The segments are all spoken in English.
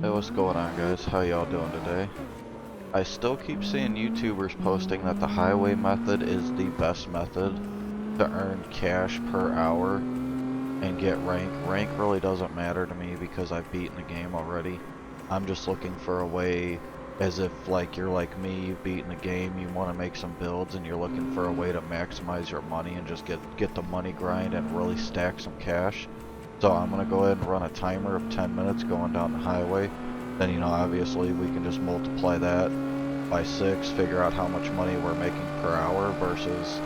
Hey, what's going on, guys? How y'all doing today? I still keep seeing YouTubers posting that the highway method is the best method to earn cash per hour and get rank. Rank really doesn't matter to me because I've beaten the game already. I'm just looking for a way, as if like you're like me, you've beaten the game, you want to make some builds, and you're looking for a way to maximize your money and just get the money grind and really stack some cash. So I'm gonna go ahead and run a timer of 10 minutes going down the highway. Then, obviously we can just multiply that by 6, figure out how much money we're making per hour versus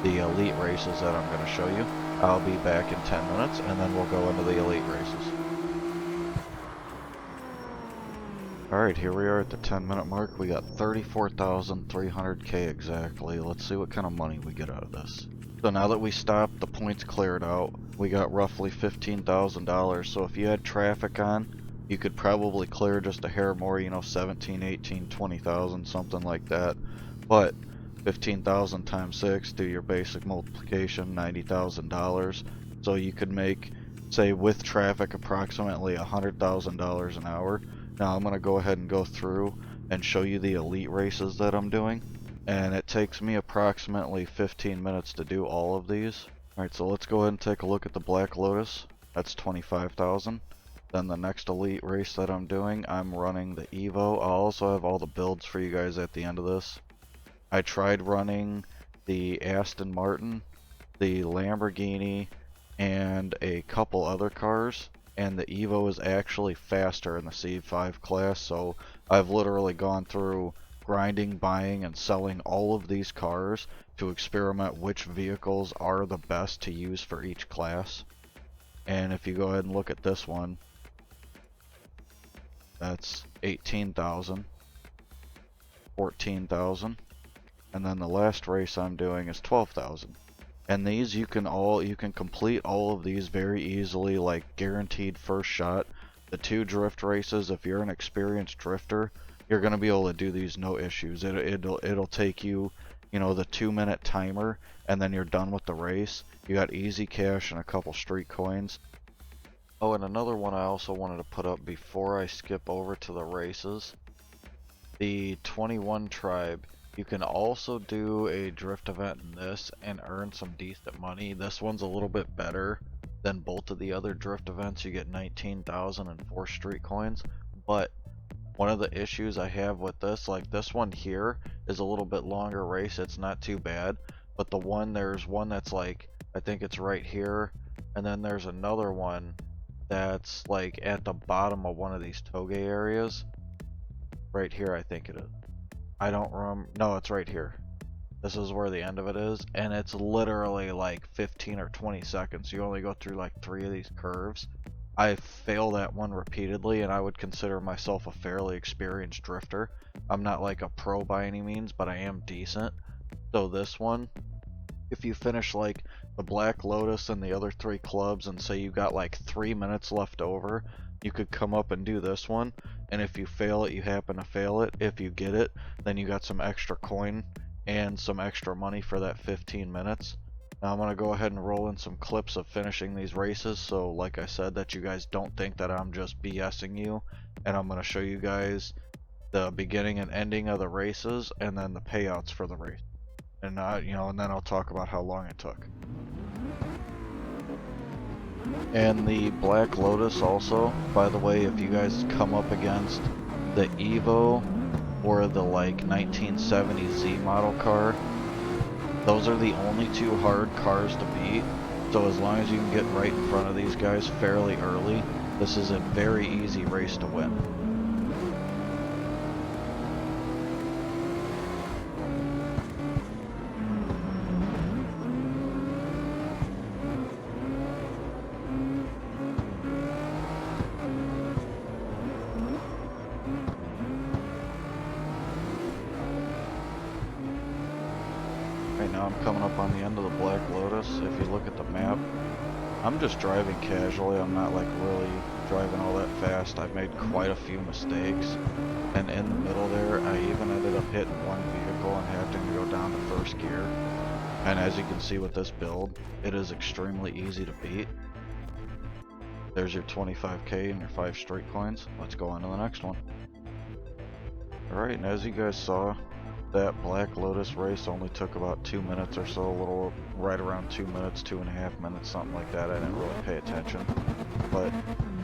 the elite races that I'm gonna show you. I'll be back in 10 minutes and then we'll go into the elite races. Alright, here we are at the 10-minute mark. We got 34,300k exactly. Let's see what kind of money we get out of this. So now that we stopped, the points cleared out, we got roughly $15,000. So if you had traffic on, you could probably clear just a hair more, 17, 18, 20,000, something like that. But 15,000 times 6, do your basic multiplication, $90,000. So you could make, say, with traffic, approximately $100,000 an hour. Now I'm going to go ahead and go through and show you the elite races that I'm doing. And it takes me approximately 15 minutes to do all of these. Alright, so let's go ahead and take a look at the Black Lotus. That's 25,000. Then the next elite race that I'm doing, I'm running the Evo. I'll also have all the builds for you guys at the end of this. I tried running the Aston Martin, the Lamborghini, and a couple other cars, and the Evo is actually faster in the C5 class, so I've literally gone through grinding, buying, and selling all of these cars to experiment which vehicles are the best to use for each class. And if you go ahead and look at this one, that's 18,000, 14,000, and then the last race I'm doing is 12,000. And these you can complete all of these very easily, like guaranteed first shot. The 2 drift races, if you're an experienced drifter, you're gonna be able to do these no issues. It'll take you, the 2-minute timer, and then you're done with the race. You got easy cash and a couple street coins. Oh, and another one I also wanted to put up before I skip over to the races. The 21 tribe. You can also do a drift event in this and earn some decent money. This one's a little bit better than both of the other drift events. You get 19,000 and 4 street coins. But one of the issues I have with this, like this one here, is a little bit longer race. It's not too bad. But there's one that's like, I think it's right here. And then there's another one that's like at the bottom of one of these toge areas. Right here, I think it is. I don't remember. No, it's right here. This is where the end of it is, and it's literally like 15 or 20 seconds. You only go through like 3 of these curves. I fail that one repeatedly, and I would consider myself a fairly experienced drifter. I'm not like a pro by any means, but I am decent. So this one, if you finish like the Black Lotus and the other 3 clubs, and say you got like 3 minutes left over, you could come up and do this one, and if you fail it, you happen to fail it. If you get it, then you got some extra coin and some extra money for that 15 minutes. Now I'm going to go ahead and roll in some clips of finishing these races, so like I said, that you guys don't think that I'm just BSing you, and I'm going to show you guys the beginning and ending of the races, and then the payouts for the race. And and then I'll talk about how long it took. And the Black Lotus also, by the way, if you guys come up against the Evo or the like 1970 Z model car, those are the only 2 hard cars to beat. So as long as you can get right in front of these guys fairly early, this is a very easy race to win. Right now I'm coming up on the end of the Black Lotus. If you look at the map, I'm just driving casually. I'm not like really driving all that fast. I've made quite a few mistakes, and in the middle there I even ended up hitting one vehicle and having to go down to 1st gear. And as you can see with this build, it is extremely easy to beat. There's your 25k and your 5 street coins. Let's go on to the next one. Alright, and as you guys saw, that Black Lotus race only took about 2 minutes or so, a little right around 2 minutes, 2.5 minutes, something like that. I didn't really pay attention. But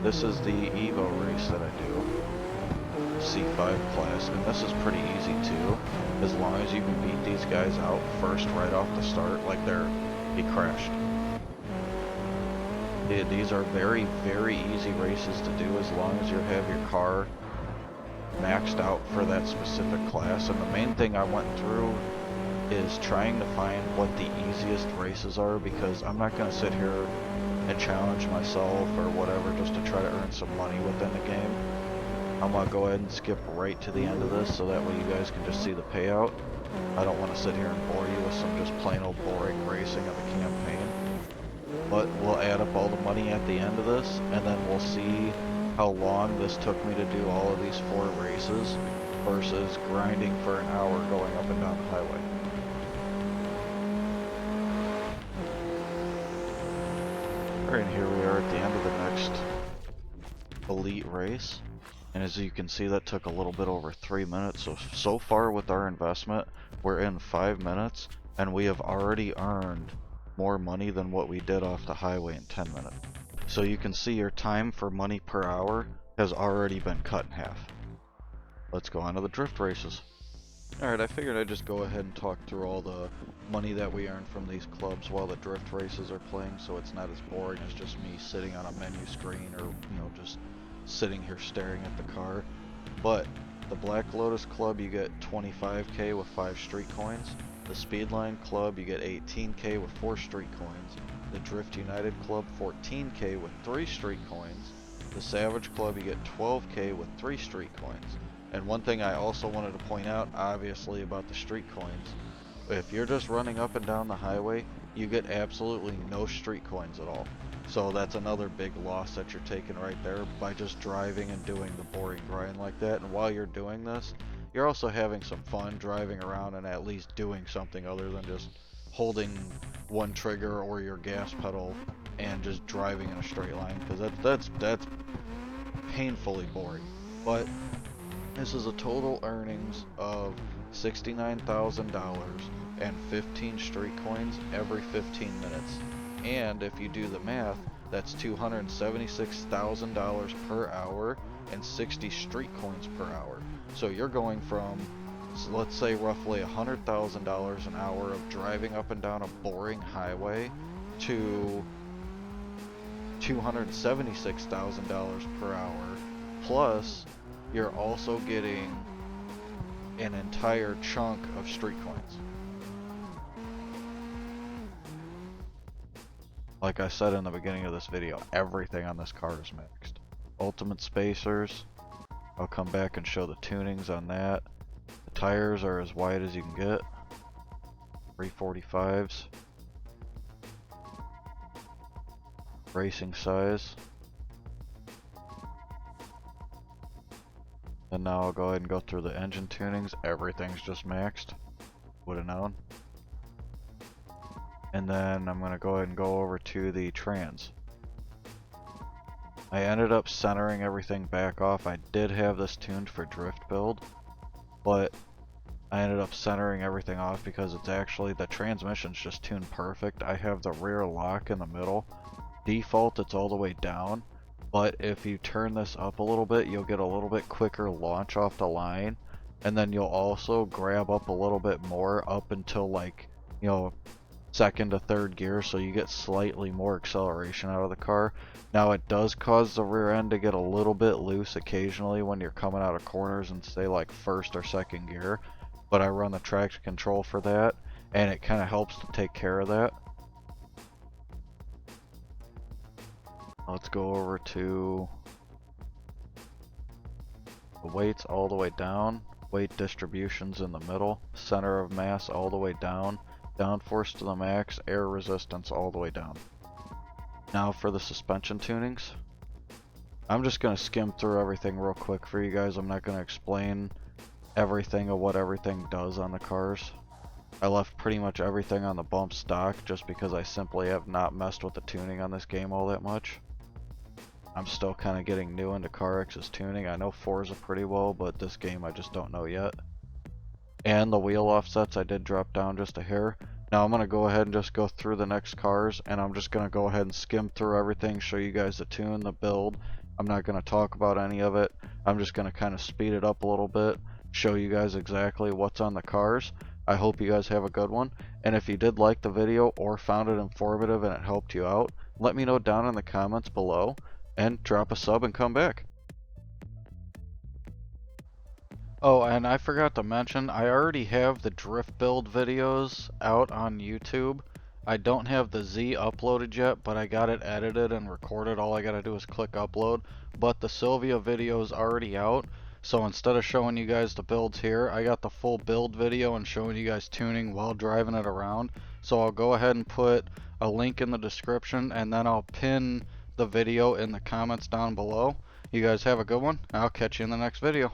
this is the Evo race that I do, C5 class, and this is pretty easy too, as long as you can beat these guys out first right off the start. Like he crashed. These are very, very easy races to do as long as you have your car maxed out for that specific class. And the main thing I went through is trying to find what the easiest races are, because I'm not going to sit here and challenge myself or whatever just to try to earn some money within the game. I'm going to go ahead and skip right to the end of this so that way you guys can just see the payout. I don't want to sit here and bore you with some just plain old boring racing of the campaign. But we'll add up all the money at the end of this, and then we'll see how long this took me to do all of these 4 races versus grinding for an hour going up and down the highway. Alright, and here we are at the end of the next elite race. And as you can see, that took a little bit over 3 minutes. So far with our investment, we're in 5 minutes, and we have already earned more money than what we did off the highway in 10 minutes. So you can see your time for money per hour has already been cut in half. Let's go on to the drift races. Alright, I figured I'd just go ahead and talk through all the money that we earn from these clubs while the drift races are playing, so it's not as boring as just me sitting on a menu screen or, just sitting here staring at the car. But the Black Lotus Club, you get 25k with 5 street coins. The Speedline Club, you get 18k with 4 street coins. The Drift United Club, 14k with 3 street coins. The Savage Club, you get 12k with 3 street coins. And one thing I also wanted to point out, obviously, about the street coins, if you're just running up and down the highway, you get absolutely no street coins at all. So that's another big loss that you're taking right there by just driving and doing the boring grind like that. And while you're doing this, you're also having some fun driving around and at least doing something other than just holding one trigger or your gas pedal and just driving in a straight line, because that's painfully boring. But this is a total earnings of $69,000 and 15 street coins every 15 minutes. And if you do the math, that's $276,000 per hour and 60 street coins per hour. So you're going from, let's say, roughly $100,000 an hour of driving up and down a boring highway to $276,000 per hour, plus you're also getting an entire chunk of street coins. Like I said in the beginning of this video, everything on this car is mixed. Ultimate spacers, I'll come back and show the tunings on that. The tires are as wide as you can get, 345s. Racing size. And now I'll go ahead and go through the engine tunings. Everything's just maxed. Would have known. And then I'm going to go ahead and go over to the trans. I ended up centering everything back off. I did have this tuned for drift build, but I ended up centering everything off because it's actually, the transmission's just tuned perfect. I have the rear lock in the middle. Default, it's all the way down, but if you turn this up a little bit, you'll get a little bit quicker launch off the line, and then you'll also grab up a little bit more up until, like, second to third gear, so you get slightly more acceleration out of the car. Now it does cause the rear end to get a little bit loose occasionally when you're coming out of corners and say like first or second gear, but I run the traction control for that, and it kind of helps to take care of that. Let's go over to the weights all the way down, weight distributions in the middle, center of mass all the way down, downforce to the max, air resistance all the way down. Now for the suspension tunings. I'm just going to skim through everything real quick for you guys. I'm not going to explain everything of what everything does on the cars. I left pretty much everything on the bump stock just because I simply have not messed with the tuning on this game all that much. I'm still kind of getting new into CarX's tuning. I know Forza pretty well, but this game I just don't know yet. And the wheel offsets I did drop down just a hair. Now I'm going to go ahead and just go through the next cars, and I'm just going to go ahead and skim through everything, show you guys the tune, the build. I'm not going to talk about any of it. I'm just going to kind of speed it up a little bit, show you guys exactly what's on the cars. I hope you guys have a good one, and if you did like the video or found it informative and it helped you out, let me know down in the comments below, and drop a sub and come back. Oh, and I forgot to mention, I already have the drift build videos out on YouTube. I don't have the Z uploaded yet, but I got it edited and recorded. All I gotta do is click upload. But the Silvia video is already out, so instead of showing you guys the builds here, I got the full build video and showing you guys tuning while driving it around. So I'll go ahead and put a link in the description, and then I'll pin the video in the comments down below. You guys have a good one. I'll catch you in the next video.